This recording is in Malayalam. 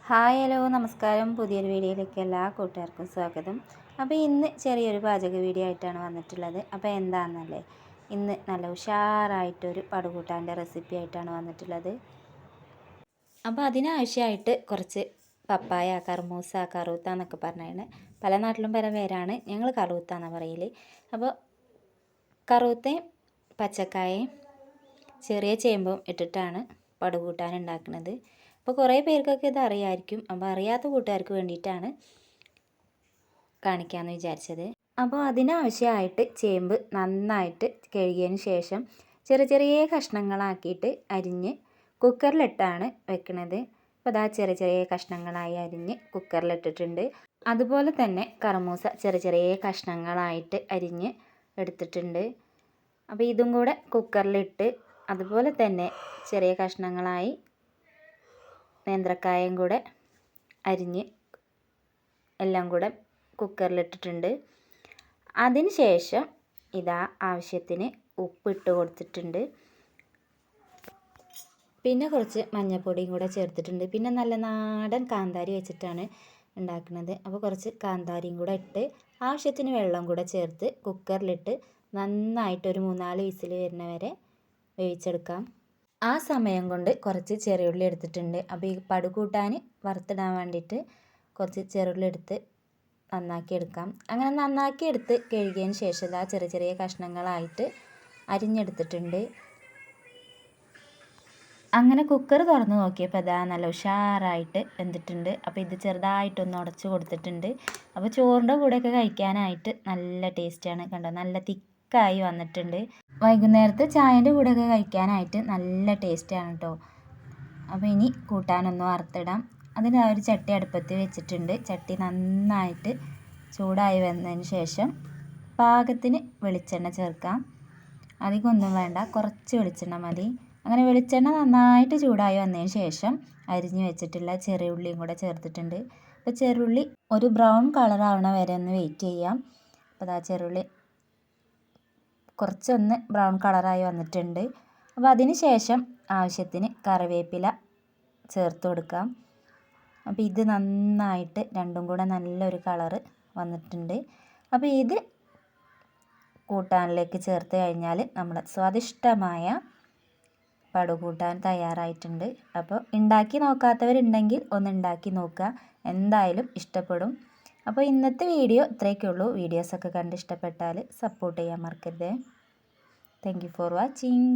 ഹായ് ഹലോ നമസ്കാരം. പുതിയൊരു വീഡിയോയിലേക്ക് എല്ലാ കൂട്ടുകാർക്കും സ്വാഗതം. അപ്പോൾ ഇന്ന് ചെറിയൊരു പാചക വീഡിയോ ആയിട്ടാണ് വന്നിട്ടുള്ളത്. അപ്പോൾ എന്താണെന്നല്ലേ, ഇന്ന് നല്ല ഉഷാറായിട്ടൊരു പടുകൂട്ടാൻ്റെ റെസിപ്പി ആയിട്ടാണ് വന്നിട്ടുള്ളത്. അപ്പോൾ അതിനാവശ്യമായിട്ട് കുറച്ച് പപ്പായ, കർമൂസ, കറൂത്ത എന്നൊക്കെ പറഞ്ഞാണ് പല നാട്ടിലും പല പേരാണ്. ഞങ്ങൾ കറൂത്ത എന്നാണ് പറയൽ. അപ്പോൾ കറൂത്തയും പച്ചക്കായയും ചെറിയ ചേമ്പും ഇട്ടിട്ടാണ് പടുകൂട്ടാൻ ഉണ്ടാക്കുന്നത്. അപ്പോൾ കുറേ പേർക്കൊക്കെ ഇത് അറിയാമായിരിക്കും. അപ്പോൾ അറിയാത്ത കൂട്ടുകാർക്ക് വേണ്ടിയിട്ടാണ് കാണിക്കാമെന്ന് വിചാരിച്ചത്. അപ്പോൾ അതിനാവശ്യമായിട്ട് ചേമ്പ് നന്നായിട്ട് കഴുകിയതിന് ശേഷം ചെറിയ ചെറിയ കഷ്ണങ്ങളാക്കിയിട്ട് അരിഞ്ഞ് കുക്കറിലിട്ടാണ് വെക്കുന്നത്. അപ്പോൾ അതാ ചെറിയ ചെറിയ കഷ്ണങ്ങളായി അരിഞ്ഞ് കുക്കറിലിട്ടിട്ടുണ്ട്. അതുപോലെ തന്നെ കർമൂസ ചെറിയ ചെറിയ കഷ്ണങ്ങളായിട്ട് അരിഞ്ഞ് എടുത്തിട്ടുണ്ട്. അപ്പോൾ ഇതും കൂടെ കുക്കറിലിട്ട് അതുപോലെ തന്നെ ചെറിയ കഷ്ണങ്ങളായി നേന്ത്രക്കായും കൂടെ അരിഞ്ഞ് എല്ലാം കൂടെ കുക്കറിലിട്ടിട്ടുണ്ട്. അതിന് ശേഷം ഇതാ ആവശ്യത്തിന് ഉപ്പിട്ട് കൊടുത്തിട്ടുണ്ട്. പിന്നെ കുറച്ച് മഞ്ഞൾപ്പൊടിയും കൂടെ ചേർത്തിട്ടുണ്ട്. പിന്നെ നല്ല നാടൻ കാന്താരി വെച്ചിട്ടാണ് ഉണ്ടാക്കുന്നത്. അപ്പോൾ കുറച്ച് കാന്താരിയും കൂടെ ഇട്ട് ആവശ്യത്തിന് വെള്ളം കൂടെ ചേർത്ത് കുക്കറിലിട്ട് നന്നായിട്ട് ഒരു 3-4 വിസിൽ വരുന്നവരെ വേവിച്ചെടുക്കാം. ആ സമയം കൊണ്ട് കുറച്ച് ചെറിയുള്ളി എടുത്തിട്ടുണ്ട്. അപ്പോൾ ഈ പടുകൂട്ടാൻ വറുത്തിടാൻ വേണ്ടിയിട്ട് കുറച്ച് ചെറിയുള്ളി എടുത്ത് നന്നാക്കി എടുക്കാം. അങ്ങനെ നന്നാക്കി എടുത്ത് കഴുകിയതിന് ശേഷം ഇതാ ചെറിയ ചെറിയ കഷ്ണങ്ങളായിട്ട് അരിഞ്ഞെടുത്തിട്ടുണ്ട്. അങ്ങനെ കുക്കർ തുറന്ന് നോക്കിയപ്പോൾ ഇതാ നല്ല ഉഷാറായിട്ട് വെന്തിട്ടുണ്ട്. അപ്പോൾ ഇത് ചെറുതായിട്ടൊന്ന് ഉടച്ച് കൊടുത്തിട്ടുണ്ട്. അപ്പോൾ ചോറിൻ്റെ കൂടെയൊക്കെ കഴിക്കാനായിട്ട് നല്ല ടേസ്റ്റാണ്. കണ്ടോ, നല്ല തിക്കായി വന്നിട്ടുണ്ട്. വൈകുന്നേരത്തെ ചായൻ്റെ കൂടെയൊക്കെ കഴിക്കാനായിട്ട് നല്ല ടേസ്റ്റാണ് കേട്ടോ. അപ്പോൾ ഇനി കൂട്ടാനൊന്ന് വറുത്തിടാം. അതിന് ഒരു ചട്ടി അടുപ്പത്ത് വെച്ചിട്ടുണ്ട്. ചട്ടി നന്നായിട്ട് ചൂടായി വന്നതിന് ശേഷം പാകത്തിന് വെളിച്ചെണ്ണ ചേർക്കാം. അധികമൊന്നും വേണ്ട, കുറച്ച് വെളിച്ചെണ്ണ മതി. അങ്ങനെ വെളിച്ചെണ്ണ നന്നായിട്ട് ചൂടായി വന്നതിന് ശേഷം അരിഞ്ഞ് വെച്ചിട്ടുള്ള ചെറിയ ഉള്ളിയും കൂടെ ചേർത്തിട്ടുണ്ട്. അപ്പോൾ ചെറുള്ളി ഒരു ബ്രൗൺ കളറാവണ വരെ ഒന്ന് വെയിറ്റ് ചെയ്യാം. അപ്പോൾ അതാ ചെറുള്ളി കുറച്ചൊന്ന് ബ്രൗൺ കളറായി വന്നിട്ടുണ്ട്. അപ്പോൾ അതിന് ശേഷം ആവശ്യത്തിന് കറിവേപ്പില ചേർത്ത് കൊടുക്കാം. അപ്പോൾ ഇത് നന്നായിട്ട് രണ്ടും കൂടെ നല്ലൊരു കളറ് വന്നിട്ടുണ്ട്. അപ്പോൾ ഇത് കൂട്ടാനിലേക്ക് ചേർത്ത് കഴിഞ്ഞാൽ നമ്മുടെ സ്വാദിഷ്ടമായ പടുകൂട്ടാൻ തയ്യാറായിട്ടുണ്ട്. അപ്പോൾ ഉണ്ടാക്കി നോക്കാത്തവരുണ്ടെങ്കിൽ ഒന്ന് ഉണ്ടാക്കി നോക്കുക, എന്തായാലും ഇഷ്ടപ്പെടും. അപ്പോൾ ഇന്നത്തെ വീഡിയോ ഇത്രയൊക്കെ ഉള്ളൂ. വീഡിയോസൊക്കെ കണ്ട് ഇഷ്ടപ്പെട്ടാൽ സപ്പോർട്ട് ചെയ്യാൻ മറക്കരുത്. Thank you for watching.